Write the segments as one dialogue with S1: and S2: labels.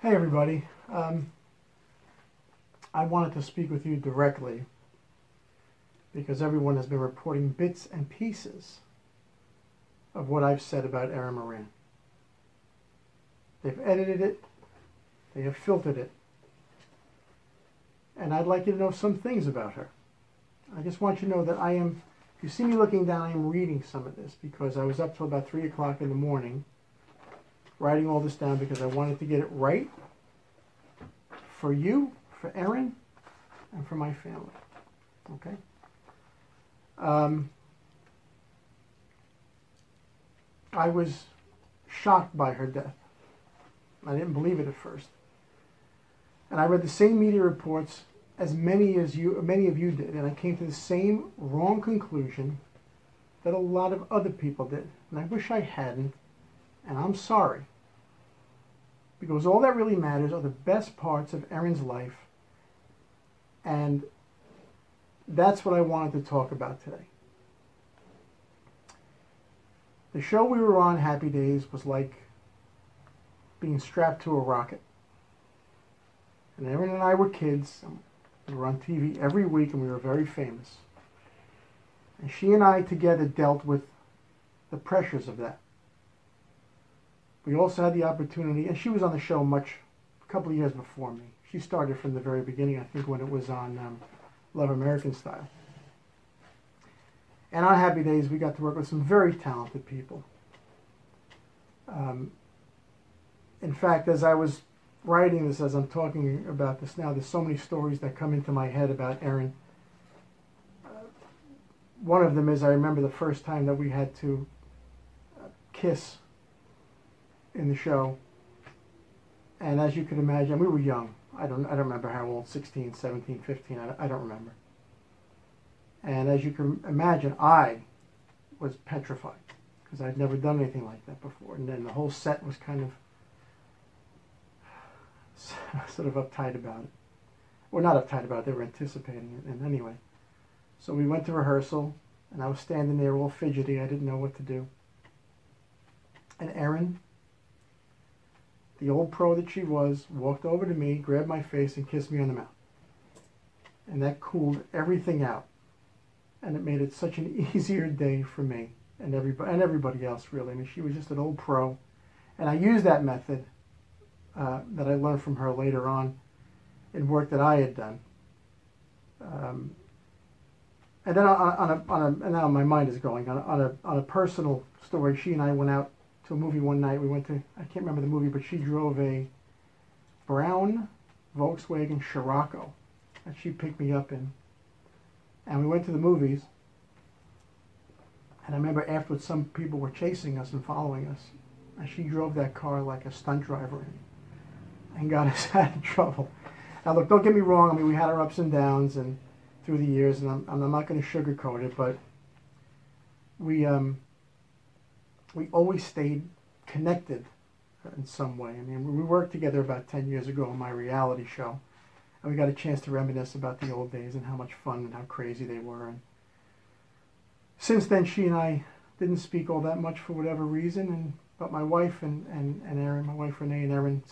S1: Hey everybody, I wanted to speak with you directly because everyone has been reporting bits and pieces of what I've said about Erin Moran. They've edited it, they have filtered it, and I'd like you to know some things about her. I just want you to know that if you see me looking down, I am reading some of this because I was up till about 3 o'clock in the morning writing all this down because I wanted to get it right for you, for Erin, and for my family. Okay? I was shocked by her death. I didn't believe it at first. And I read the same media reports as many of you did, and I came to the same wrong conclusion that a lot of other people did. And I wish I hadn't, and I'm sorry. Because all that really matters are the best parts of Erin's life, and that's what I wanted to talk about today. The show we were on, Happy Days, was like being strapped to a rocket. And Erin and I were kids. We were on TV every week, and we were very famous. And she and I together dealt with the pressures of that. We also had the opportunity, and she was on the show a couple of years before me. She started from the very beginning, I think, when it was on Love American Style. And on Happy Days, we got to work with some very talented people. In fact, as I was writing this, as I'm talking about this now, there's so many stories that come into my head about Erin. One of them is I remember the first time that we had to kiss in the show, and as you can imagine, we were young. I don't remember how old, 16, 17, 15, I don't remember. And as you can imagine, I was petrified because I'd never done anything like that before, and then the whole set was kind of sort of uptight about it. Well, not uptight about it, they were anticipating it, and anyway. So we went to rehearsal, and I was standing there all fidgety, I didn't know what to do. And Erin, the old pro that she was, walked over to me, grabbed my face, and kissed me on the mouth. And that cooled everything out. And it made it such an easier day for me and everybody else, really. I mean, she was just an old pro. And I used that method that I learned from her later on in work that I had done. And then and now my mind is going, on a personal story, she and I went out to a movie one night. We went to, I can't remember the movie, but she drove a brown Volkswagen Scirocco that she picked me up in. And we went to the movies. And I remember afterwards some people were chasing us and following us. And she drove that car like a stunt driver and got us out of trouble. Now look, don't get me wrong, I mean, we had our ups and downs and through the years, and I'm not going to sugarcoat it, but we always stayed connected in some way. I mean, we worked together about 10 years ago on my reality show, and we got a chance to reminisce about the old days and how much fun and how crazy they were. And since then, she and I didn't speak all that much for whatever reason, but my wife and Erin, my wife Renee and Erin,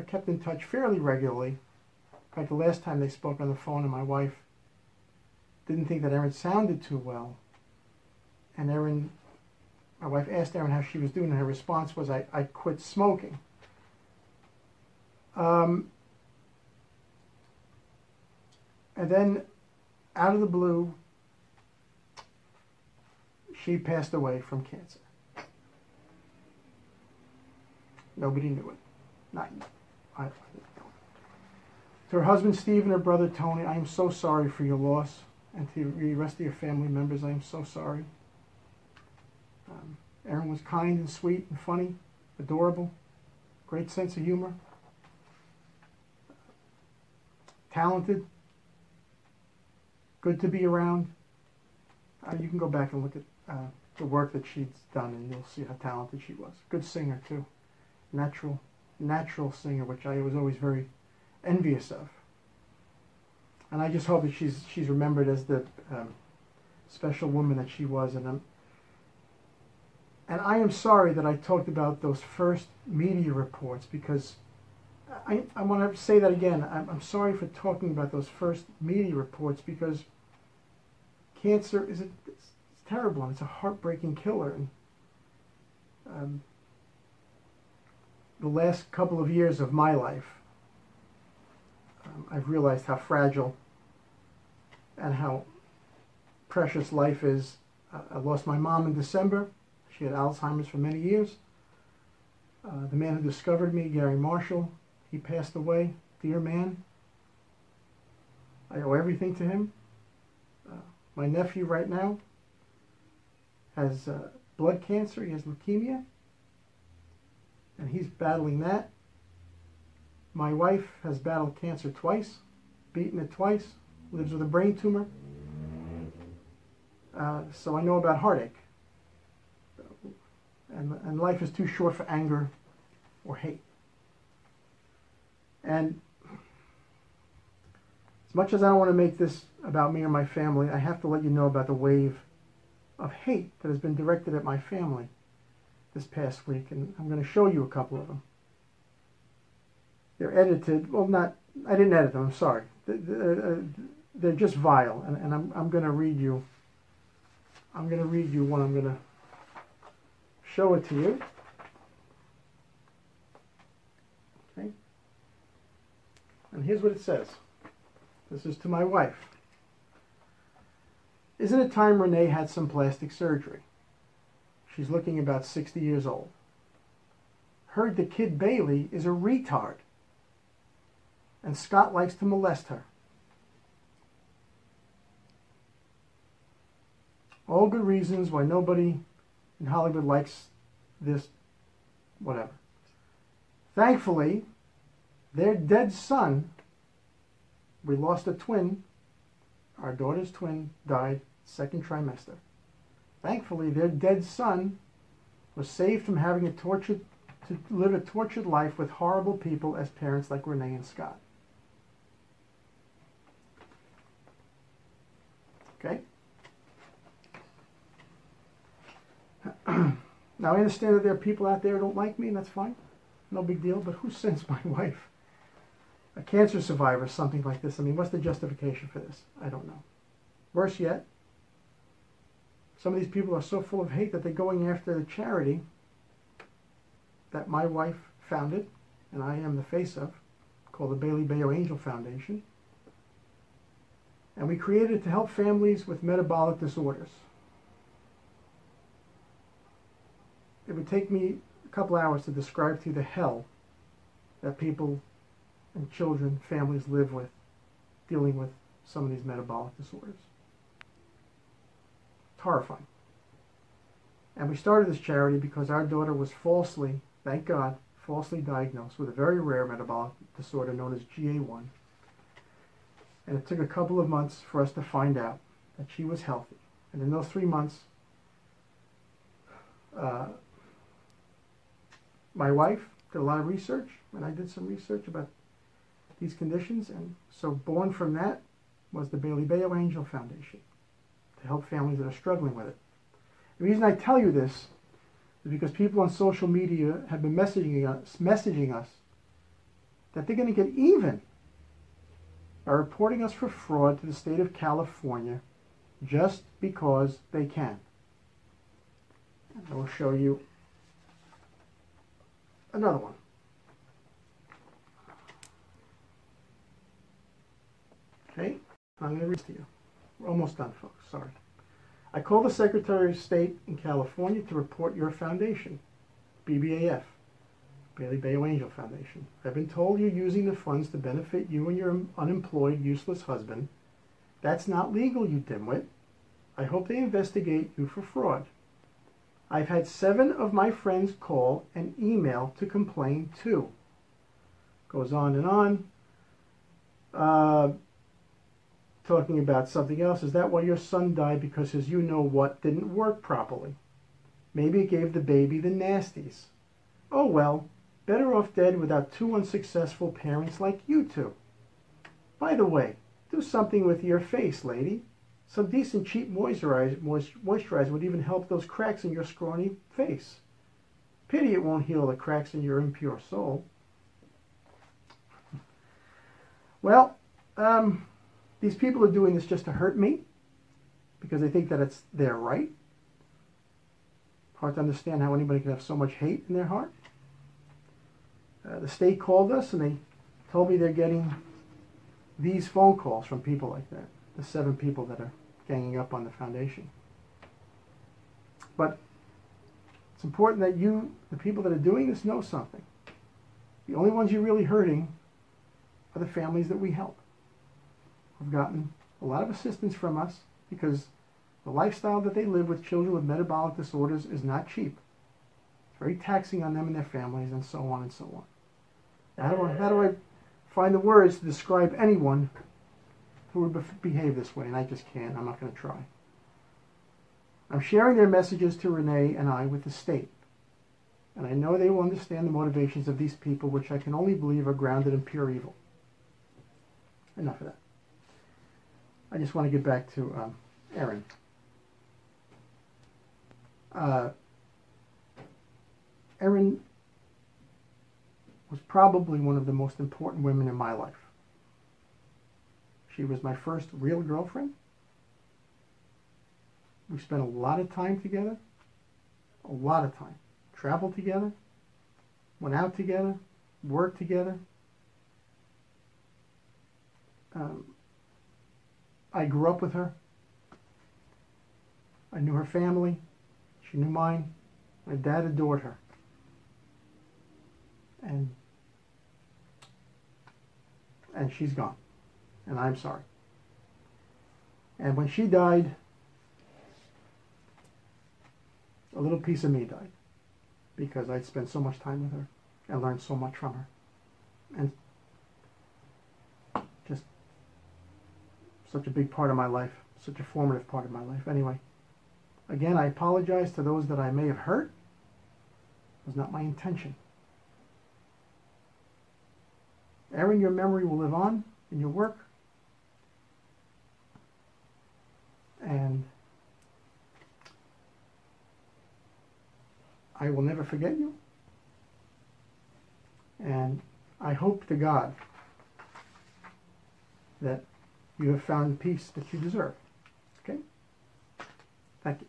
S1: kept in touch fairly regularly. In fact, the last time they spoke on the phone, and my wife didn't think that Erin sounded too well, and my wife asked Erin how she was doing, and her response was, I quit smoking. And then, out of the blue, she passed away from cancer. Nobody knew it. Not yet. To her husband, Steve, and her brother, Tony, I am so sorry for your loss. And to the rest of your family members, I am so sorry. Erin was kind and sweet and funny, adorable, great sense of humor, talented, good to be around. You can go back and look at the work that she's done, and you'll see how talented she was. Good singer too, natural singer, which I was always very envious of. And I just hope that she's remembered as the special woman that she was. And I am sorry that I talked about those first media reports, because I want to say that again. I'm sorry for talking about those first media reports, because cancer it's terrible and it's a heartbreaking killer. And the last couple of years of my life, I've realized how fragile and how precious life is. I lost my mom in December. She had Alzheimer's for many years. The man who discovered me, Gary Marshall, he passed away. Dear man, I owe everything to him. My nephew right now has blood cancer. He has leukemia, and he's battling that. My wife has battled cancer twice, beaten it twice, lives with a brain tumor. So I know about heartache. And life is too short for anger or hate. And as much as I don't want to make this about me or my family, I have to let you know about the wave of hate that has been directed at my family this past week. And I'm going to show you a couple of them. They're edited. Well, I didn't edit them, I'm sorry. They're just vile. And I'm going to read you. I'm going to read you one. I'm going to show it to you. Okay. And here's what it says. This is to my wife. Isn't it time Renee had some plastic surgery? She's looking about 60 years old. Heard the kid Bailey is a retard. And Scott likes to molest her. All good reasons why nobody in Hollywood likes this, whatever. Thankfully, their dead son, we lost a twin, our daughter's twin died second trimester. Thankfully, their dead son was saved from having to live a tortured life with horrible people as parents like Renee and Scott. Okay? Now, I understand that there are people out there who don't like me, and that's fine. No big deal, but who sends my wife, a cancer survivor, something like this? I mean, what's the justification for this? I don't know. Worse yet, some of these people are so full of hate that they're going after the charity that my wife founded, and I am the face of, called the Bailey Bayo Angel Foundation. And we created it to help families with metabolic disorders. It would take me a couple hours to describe to you the hell that people and children, families live with, dealing with some of these metabolic disorders. It's horrifying. And we started this charity because our daughter was falsely, thank God, falsely diagnosed with a very rare metabolic disorder known as GA1. And it took a couple of months for us to find out that she was healthy. And in those 3 months, my wife did a lot of research, and I did some research about these conditions, and so born from that was the Bailey Bayo Angel Foundation to help families that are struggling with it. The reason I tell you this is because people on social media have been messaging us that they're going to get even by reporting us for fraud to the state of California just because they can. And I will show you another one. Okay, I'm going to read it to you. We're almost done, folks. Sorry. I call the Secretary of State in California to report your foundation, BBAF, Bailey Bayo Angel Foundation. I've been told you're using the funds to benefit you and your unemployed, useless husband. That's not legal, you dimwit. I hope they investigate you for fraud. I've had 7 of my friends call and email to complain too. Goes on and on. Talking about something else. Is that why your son died? Because his you-know-what didn't work properly. Maybe it gave the baby the nasties. Oh well, better off dead without 2 unsuccessful parents like you two. By the way, do something with your face, lady. Some decent cheap moisturizer would even help those cracks in your scrawny face. Pity it won't heal the cracks in your impure soul. Well, these people are doing this just to hurt me because they think that it's their right. Hard to understand how anybody can have so much hate in their heart. The state called us and they told me they're getting these phone calls from people like that, the 7 people that are ganging up on the foundation. But it's important that you, the people that are doing this, know something. The only ones you're really hurting are the families that we help. We've gotten a lot of assistance from us because the lifestyle that they live with children with metabolic disorders is not cheap. It's very taxing on them and their families, and so on and so on. How do I find the words to describe anyone who would behave this way? And I just can't. I'm not going to try. I'm sharing their messages to Renee and I with the state. And I know they will understand the motivations of these people, which I can only believe are grounded in pure evil. Enough of that. I just want to get back to Erin. Erin was probably one of the most important women in my life. She was my first real girlfriend. We spent a lot of time together. A lot of time. Traveled together. Went out together. Worked together. I grew up with her. I knew her family. She knew mine. My dad adored her. And she's gone. And I'm sorry. And when she died, a little piece of me died. Because I'd spent so much time with her and learned so much from her. And just such a big part of my life. Such a formative part of my life. Anyway, again, I apologize to those that I may have hurt. It was not my intention. Erin, your memory will live on in your work. And I will never forget you. And I hope to God that you have found the peace that you deserve. Okay? Thank you.